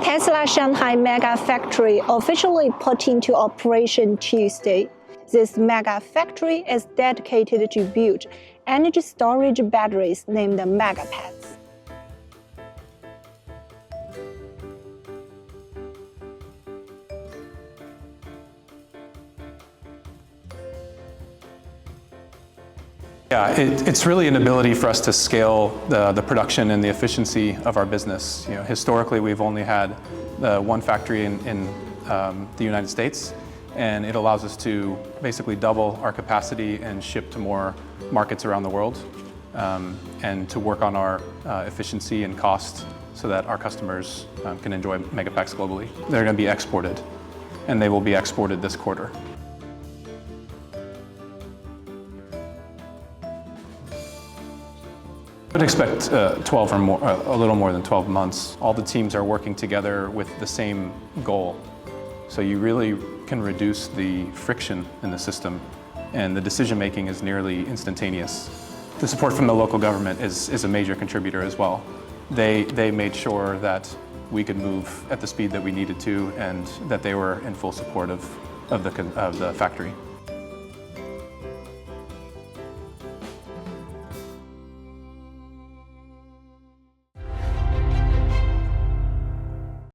Tesla Shanghai Megafactory officially put into operation Tuesday. This Megafactory is dedicated to build energy storage batteries named Megapacks. Yeah, it's really an ability for us to scale the production and the efficiency of our business. Historically, we've only had one factory in the United States, and it allows us to basically double our capacity and ship to more markets around the world, and to work on our efficiency and cost so that our customers can enjoy Megapacks globally. They're going to be exported, and they will be exported this quarter. I would expect 12 or more, a little more than 12 months. All the teams are working together with the same goal. So you really can reduce the friction in the system, and the decision making is nearly instantaneous. The support from the local government is a major contributor as well. They made sure that we could move at the speed that we needed to, and that they were in full support of the factory.